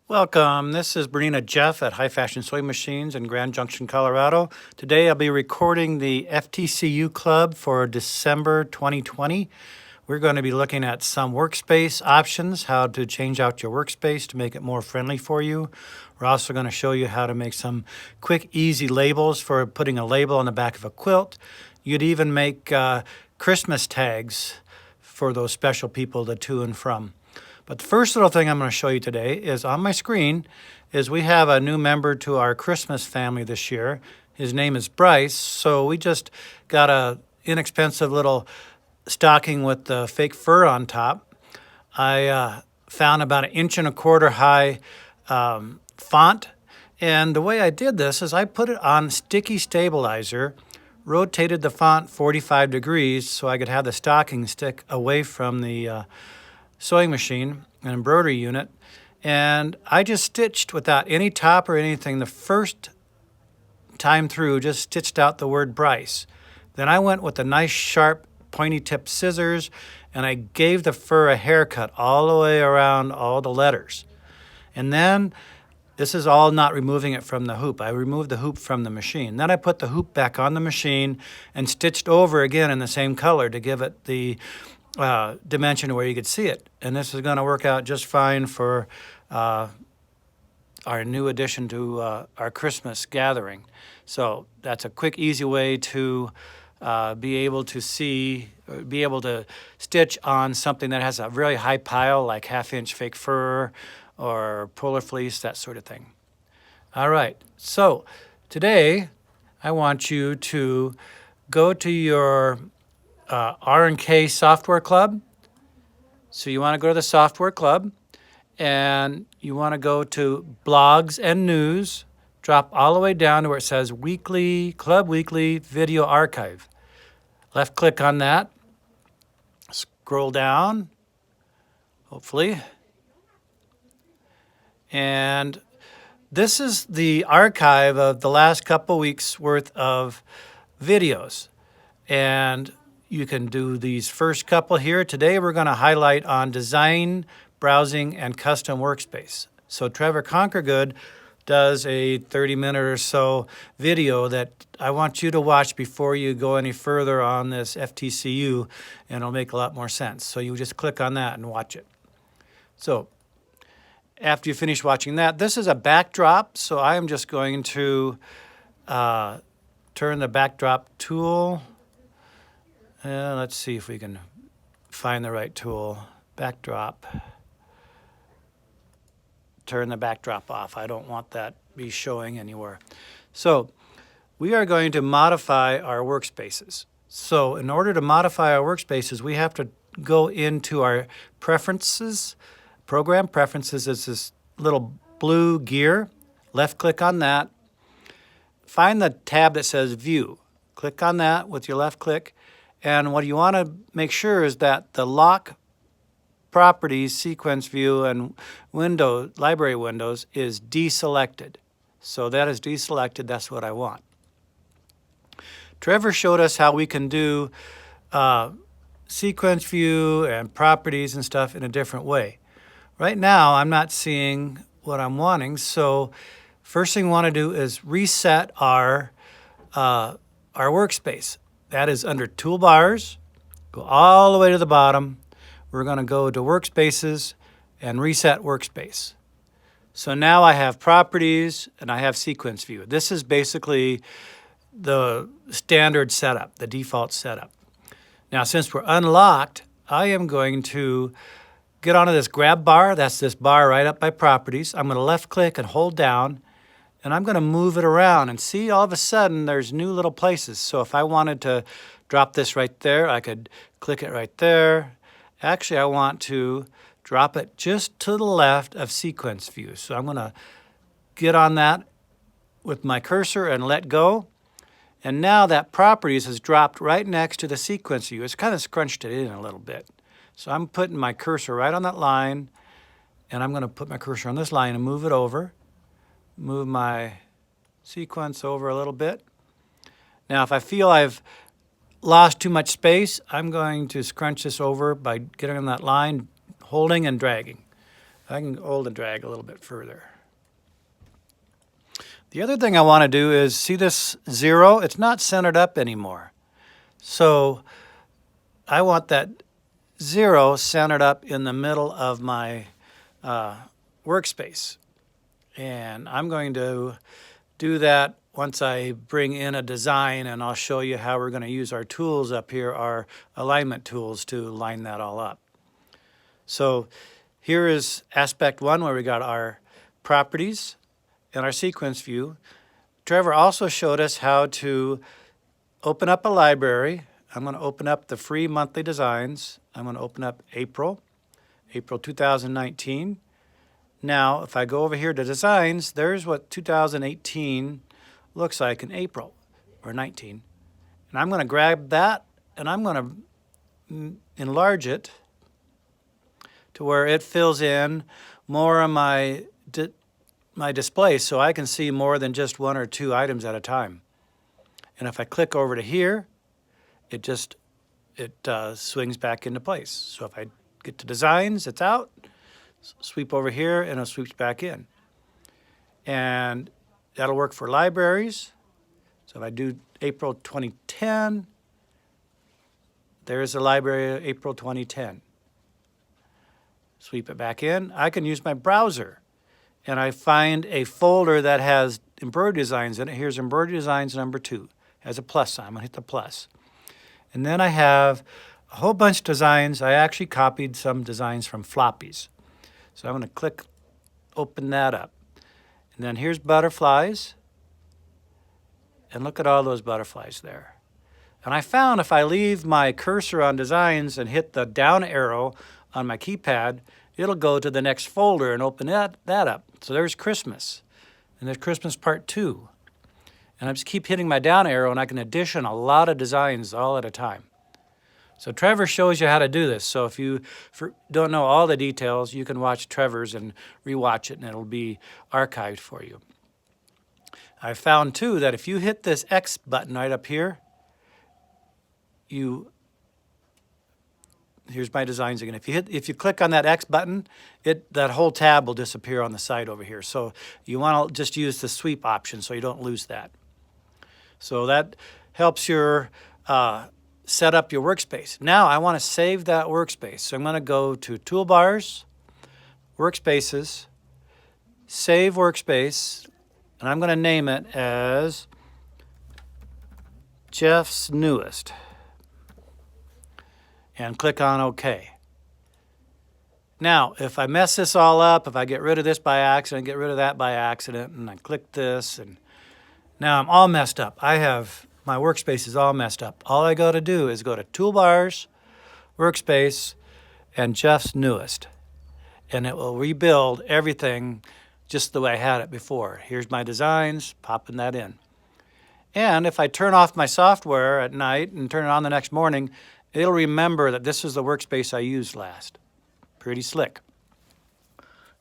Welcome. This is Bernina Jeff at High Fashion Sewing Machines in Grand Junction, Colorado. Today I'll be recording the FTCU Club for December 2020. We're going to be looking at some workspace options, how to change out your workspace to make it more friendly for you. We're also going to show you how to make some quick, easy labels for putting a label on the back of a quilt. You'd even make Christmas tags for those special people to and from. But the first little thing I'm going to show you today is on my screen is we have a new member to our Christmas family this year. His name is Bryce. So we just got a inexpensive little stocking with the fake fur on top. I found about 1.25 inch high font. And the way I did this is I put it on sticky stabilizer, rotated the font 45 degrees so I could have the stocking stick away from the sewing machine, an embroidery unit, and I just stitched without any top or anything the first time through, just stitched out the word Bryce. Then I went with the nice sharp pointy tip scissors and I gave the fur a haircut all the way around all the letters. And then this is all not removing it from the hoop. I removed the hoop from the machine. Then I put the hoop back on the machine and stitched over again in the same color to give it the dimension where you could see it. And this is going to work out just fine for our new addition to our Christmas gathering. So that's a quick, easy way to be able to stitch on something that has a really high pile, like 1/2 inch fake fur or polar fleece, that sort of thing. All right, so today I want you to go to your R&K Software Club. So you want to go to the Software Club and you want to go to Blogs and News, drop all the way down to where it says Club Weekly Video Archive. Left click on that, scroll down, hopefully. And this is the archive of the last couple weeks worth of videos. And you can do these first couple here. Today we're going to highlight on design, browsing, and custom workspace. So Trevor Conquergood does a 30-minute or so video that I want you to watch before you go any further on this FTCU, and it'll make a lot more sense. So you just click on that and watch it. So after you finish watching that, this is a backdrop. So I am just going to turn the backdrop tool. Let's see if we can find the right tool. Backdrop. Turn the backdrop off. I don't want that to be showing anywhere. So we are going to modify our workspaces. So in order to modify our workspaces, we have to go into our preferences. Program preferences is this little blue gear. Left click on that. Find the tab that says View. Click on that with your left click. And what you want to make sure is that the lock properties, sequence view, and window, library windows is deselected. So that is deselected. That's what I want. Trevor showed us how we can do sequence view and properties and stuff in a different way. Right now, I'm not seeing what I'm wanting. So first thing we want to do is reset our workspace. That is under Toolbars, go all the way to the bottom. We're going to go to Workspaces and Reset Workspace. So now I have Properties and I have Sequence View. This is basically the standard setup, the default setup. Now, since we're unlocked, I am going to get onto this grab bar. That's this bar right up by Properties. I'm going to left click and hold down. And I'm going to move it around and see all of a sudden there's new little places. So if I wanted to drop this right there, I could click it right there. Actually, I want to drop it just to the left of sequence view. So I'm going to get on that with my cursor and let go. And now that properties has dropped right next to the sequence view. It's kind of scrunched it in a little bit. So I'm putting my cursor right on that line. And I'm going to put my cursor on this line and move it over. Move my sequence over a little bit. Now, if I feel I've lost too much space, I'm going to scrunch this over by getting on that line, holding and dragging. I can hold and drag a little bit further. The other thing I want to do is, see this 0? It's not centered up anymore. So I want that 0 centered up in the middle of my workspace. And I'm going to do that once I bring in a design, and I'll show you how we're going to use our tools up here, our alignment tools, to line that all up. So here is aspect 1, where we got our properties and our sequence view. Trevor also showed us how to open up a library. I'm going to open up the free monthly designs. I'm going to open up April 2019. Now, if I go over here to designs, there's what 2018 looks like in April or 19. And I'm going to grab that and I'm going to enlarge it to where it fills in more of my display, so I can see more than just 1 or 2 items at a time. And if I click over to here, it swings back into place. So if I get to designs, it's out, sweep over here, and it sweeps back in. And that'll work for libraries. So if I do April 2010, there's the library April 2010. Sweep it back in. I can use my browser, and I find a folder that has embroidery designs in it. Here's embroidery designs number 2. Has a plus sign. I'm going to hit the plus. And then I have a whole bunch of designs. I actually copied some designs from floppies. So I'm going to click, open that up. And then here's butterflies. And look at all those butterflies there. And I found if I leave my cursor on designs and hit the down arrow on my keypad, it'll go to the next folder and open that up. So there's Christmas. And there's Christmas part 2. And I just keep hitting my down arrow, and I can addition a lot of designs all at a time. So Trevor shows you how to do this. So if you don't know all the details, you can watch Trevor's and rewatch it, and it'll be archived for you. I found, too, that if you hit this X button right up here, here's my designs again. If you click on that X button, that whole tab will disappear on the side over here. So you want to just use the sweep option so you don't lose that. So that helps your set up your workspace. Now I want to save that workspace. So I'm going to go to Toolbars, Workspaces, Save Workspace, and I'm going to name it as Jeff's Newest. And click on OK. Now, if I mess this all up, if I get rid of this by accident, get rid of that by accident, and I click this, and now I'm all messed up. My workspace is all messed up. All I got to do is go to Toolbars, Workspace, and Jeff's Newest. And it will rebuild everything just the way I had it before. Here's my designs, popping that in. And if I turn off my software at night and turn it on the next morning, it'll remember that this is the workspace I used last. Pretty slick.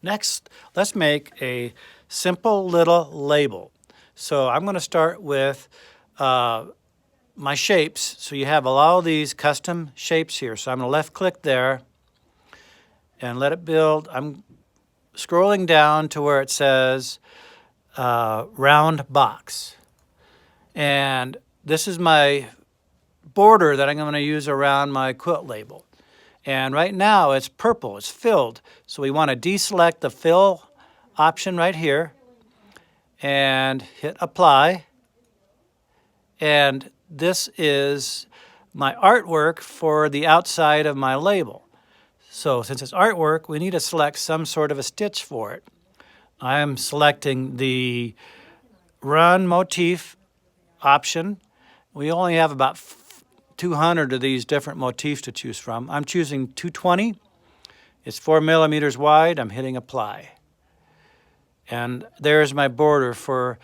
Next, let's make a simple little label. So I'm going to start with my shapes. So you have all these custom shapes here. So I'm going to left click there and let it build. I'm scrolling down to where it says round box. And this is my border that I'm going to use around my quilt label. And right now it's purple, it's filled. So we want to deselect the fill option right here and hit apply. And this is my artwork for the outside of my label. So since it's artwork, we need to select some sort of a stitch for it. I am selecting the run motif option. We only have about 200 of these different motifs to choose from. I'm choosing 220. It's 4 millimeters wide. I'm hitting apply. And there's my border for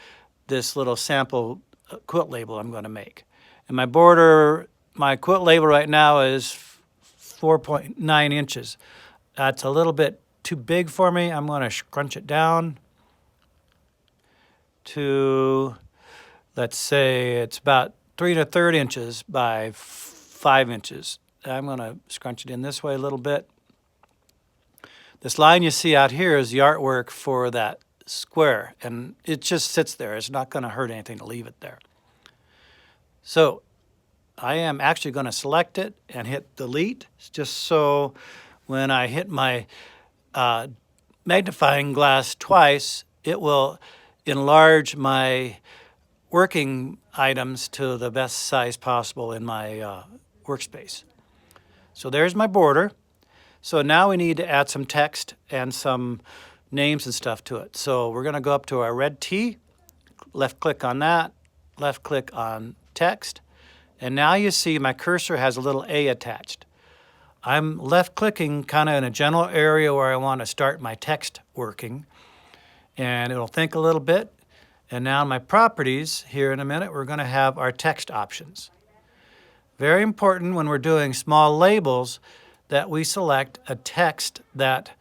this little sample quilt label I'm going to make. And my border, my quilt label right now is 4.9 inches. That's a little bit too big for me. I'm going to scrunch it down to, let's say it's about 3 1/3 inches by 5 inches. I'm going to scrunch it in this way a little bit. This line you see out here is the artwork for that square, and it just sits there. It's not going to hurt anything to leave it there. So I am actually going to select it and hit delete, just so when I hit my magnifying glass twice, it will enlarge my working items to the best size possible in my workspace. So there's my border. So now we need to add some text and some names and stuff to it. So we're going to go up to our red T, left click on that, left click on text, and now you see my cursor has a little A attached. I'm left clicking kind of in a general area where I want to start my text working, and it'll think a little bit. And now in my properties, here in a minute, we're going to have our text options. Very important when we're doing small labels that we select a text that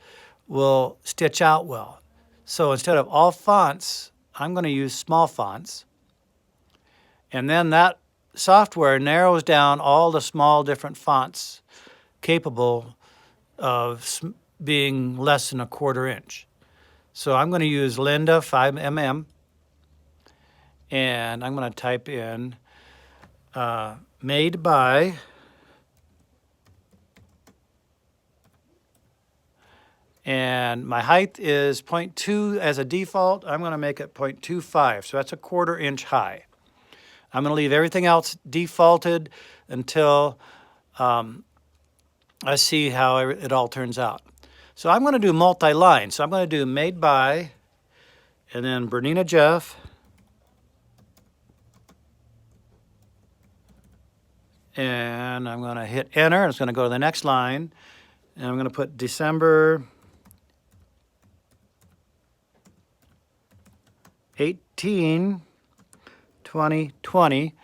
will stitch out well. So instead of all fonts, I'm going to use small fonts. And then that software narrows down all the small different fonts capable of being less than 1/4 inch. So I'm going to use Linda 5mm. And I'm going to type in made by and my height is 0.2 as a default. I'm going to make it 0.25, so that's 1/4 inch high. I'm going to leave everything else defaulted until I see how it all turns out. So I'm going to do multi-line. So I'm going to do made by and then Bernina Jeff. And I'm going to hit enter. It's going to go to the next line. And I'm going to put December 18, 2020.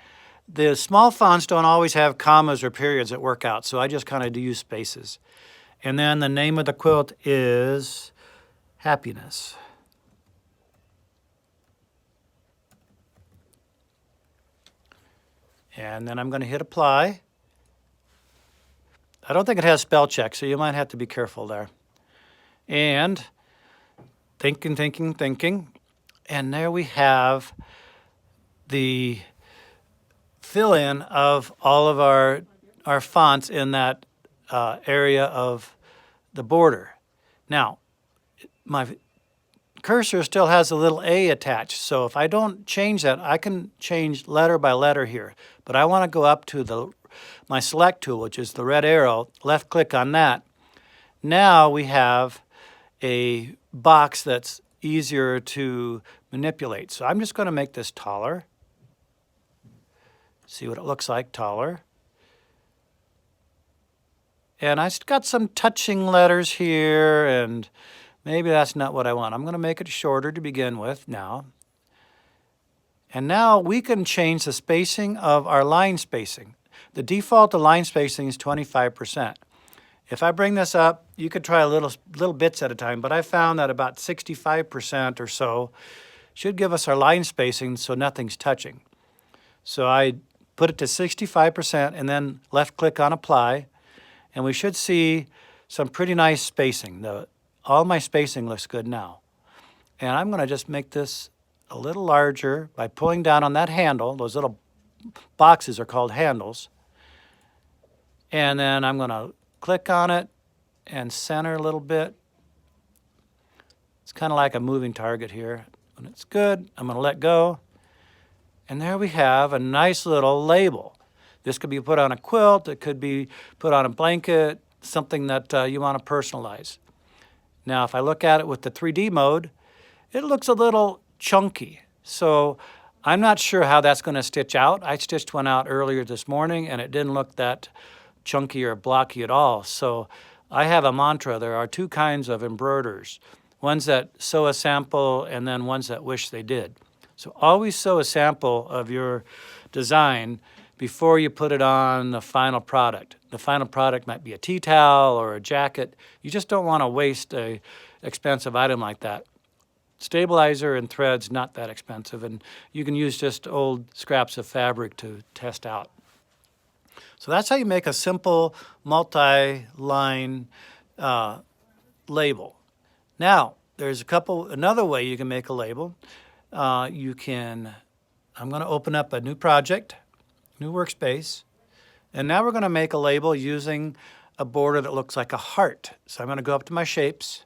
The small fonts don't always have commas or periods that work out, so I just kind of use spaces. And then the name of the quilt is Happiness. And then I'm going to hit apply. I don't think it has spell check, so you might have to be careful there. And thinking. And there we have the fill-in of all of our fonts in that area of the border. Now, my cursor still has a little A attached, so if I don't change that, I can change letter by letter here. But I want to go up to my select tool, which is the red arrow, left click on that. Now we have a box that's easier to manipulate. So I'm just going to make this taller. See what it looks like, taller. And I got some touching letters here, and maybe that's not what I want. I'm going to make it shorter to begin with now. And now we can change the spacing of our line spacing. The default to line spacing is 25%. If I bring this up, you could try little bits at a time, but I found that about 65% or so should give us our line spacing so nothing's touching. So I put it to 65% and then left click on apply, and we should see some pretty nice spacing. All my spacing looks good now. And I'm going to just make this a little larger by pulling down on that handle. Those little boxes are called handles. And then I'm going to click on it and center a little bit. It's kind of like a moving target here. When it's good, I'm going to let go. And there we have a nice little label. This could be put on a quilt. It could be put on a blanket, something that you want to personalize. Now, if I look at it with the 3D mode, it looks a little chunky. So I'm not sure how that's going to stitch out. I stitched one out earlier this morning, and it didn't look that chunky or blocky at all. So I have a mantra. There are two kinds of embroiderers, ones that sew a sample and then ones that wish they did. So always sew a sample of your design before you put it on the final product. The final product might be a tea towel or a jacket. You just don't want to waste an expensive item like that. Stabilizer and thread's not that expensive, and you can use just old scraps of fabric to test out. So that's how you make a simple multi-line label. Now, there's another way you can make a label. I'm going to open up a new project, new workspace, and now we're going to make a label using a border that looks like a heart. So I'm going to go up to my shapes.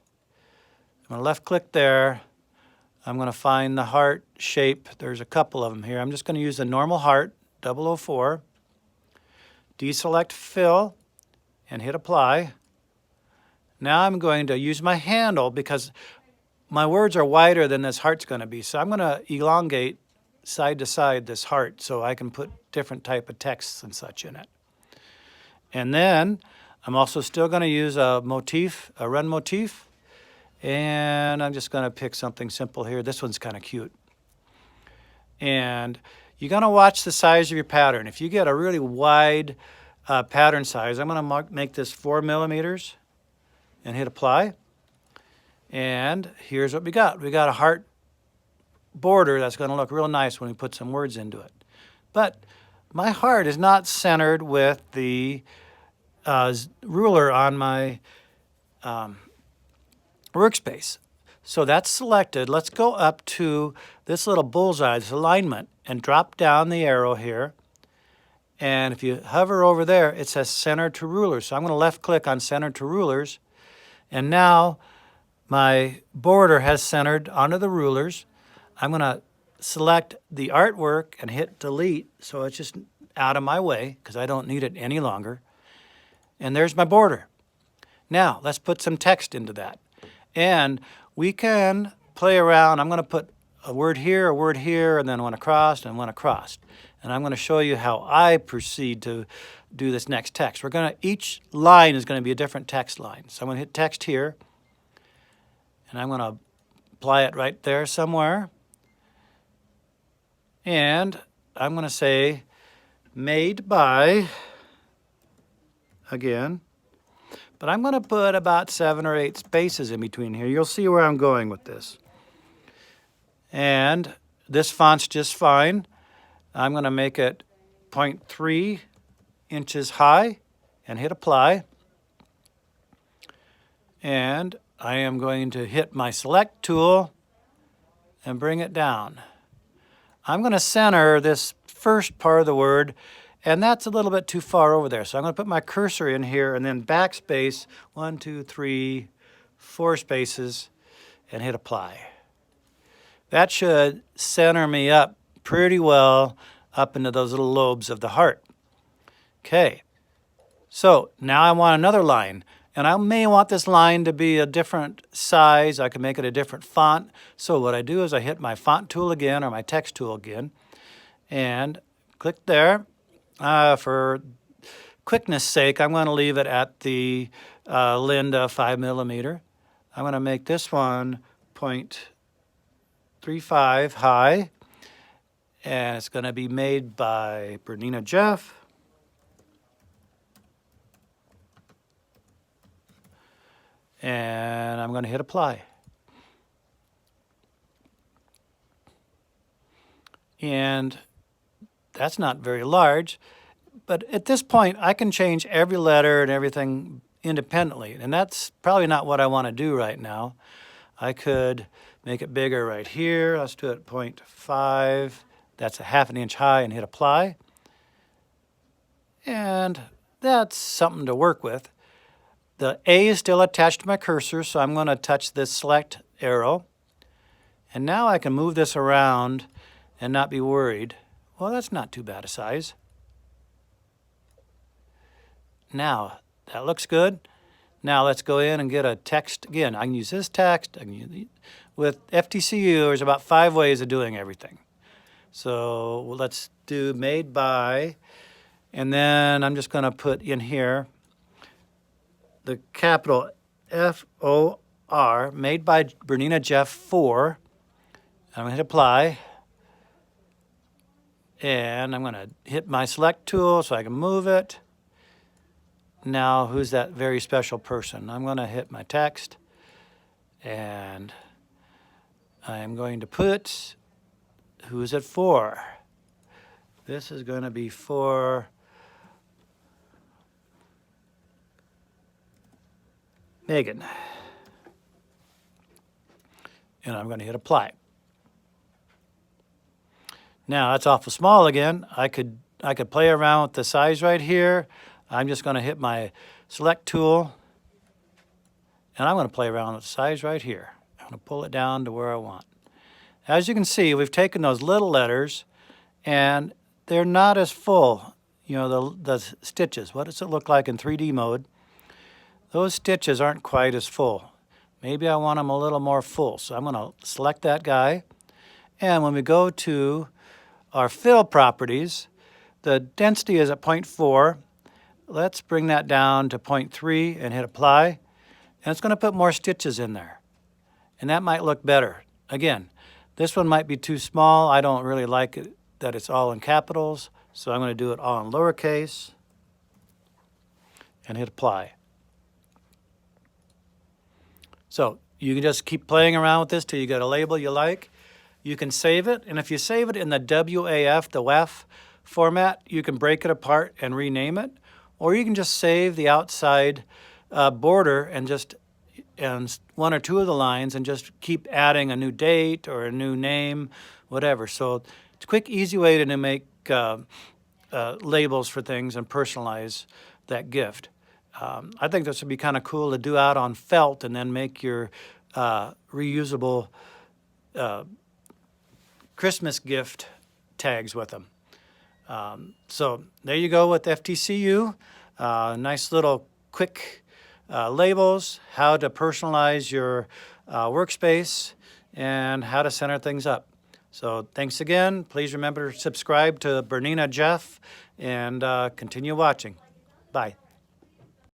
I'm going to left click there. I'm going to find the heart shape. There's a couple of them here. I'm just going to use the normal heart, 004. Deselect fill and hit apply. Now I'm going to use my handle because my words are wider than this heart's going to be. So I'm going to elongate side to side this heart so I can put different type of texts and such in it. And then I'm also still going to use a motif, a run motif. And I'm just going to pick something simple here. This one's kind of cute. And you're going to watch the size of your pattern. If you get a really wide pattern size, I'm going to make this 4 millimeters and hit apply. And here's what we got. We got a heart border that's going to look real nice when we put some words into it. But my heart is not centered with the ruler on my workspace. So that's selected. Let's go up to this little bullseye, this alignment, and drop down the arrow here. And if you hover over there, it says center to ruler. So I'm going to left click on center to rulers. And now my border has centered onto the rulers. I'm going to select the artwork and hit delete so it's just out of my way because I don't need it any longer. And there's my border. Now let's put some text into that. And we can play around. I'm going to put a word here, and then one across, and one across. And I'm going to show you how I proceed to do this next text. Each line is going to be a different text line. So I'm going to hit text here, and I'm going to apply it right there somewhere. And I'm going to say, made by, again. But I'm going to put about 7 or 8 spaces in between here. You'll see where I'm going with this. And this font's just fine. I'm going to make it 0.3 inches high and hit apply. And I am going to hit my select tool and bring it down. I'm going to center this first part of the word, and that's a little bit too far over there. So I'm going to put my cursor in here and then backspace 1, 2, 3, 4 spaces and hit apply. That should center me up pretty well up into those little lobes of the heart. Okay, so now I want another line. And I may want this line to be a different size. I can make it a different font. So what I do is I hit my font tool again or my text tool again and click there. For quickness sake, I'm going to leave it at the Linda 5 millimeter. I'm going to make this one 0.35 high, and it's going to be made by Bernina Jeff. And I'm going to hit apply. And that's not very large, but at this point I can change every letter and everything independently, and that's probably not what I want to do right now. I could make it bigger right here. Let's do it 0.5. That's a ½ inch high and hit apply. And that's something to work with. The A is still attached to my cursor, so I'm going to touch this select arrow. And now I can move this around and not be worried. Well, that's not too bad a size. Now, that looks good. Now let's go in and get a text again. I can use this text. With FTCU, there's about 5 ways of doing everything. So let's do made by, and then I'm just going to put in here the capital F-O-R, made by Bernina Jeff 4. I'm going to hit apply. And I'm going to hit my select tool so I can move it. Now, who's that very special person? I'm going to hit my text. And I'm going to put, who's it for? This is going to be for Megan. and I'm going to hit apply. Now that's awful small again. I could play around with the size right here. I'm just going to hit my select tool, and I'm going to play around with the size right here. I'm going to pull it down to where I want. As you can see, we've taken those little letters, and they're not as full. You know, the stitches. What does it look like in 3D mode? Those stitches aren't quite as full. Maybe I want them a little more full, so I'm going to select that guy. And when we go to our fill properties, the density is at 0.4. Let's bring that down to 0.3 and hit apply. And it's going to put more stitches in there. And that might look better. Again, this one might be too small. I don't really like it that it's all in capitals, so I'm going to do it all in lowercase and hit apply. So you can just keep playing around with this till you get a label you like. You can save it, and if you save it in the WAF, the WAF format, you can break it apart and rename it, or you can just save the outside border and one or two of the lines and just keep adding a new date or a new name, whatever. So it's a quick, easy way to make labels for things and personalize that gift. I think this would be kind of cool to do out on felt and then make your reusable Christmas gift tags with them. So there you go with FTCU. Nice little quick labels, how to personalize your workspace, and how to center things up. So thanks again. Please remember to subscribe to Bernina Jeff and continue watching. Bye.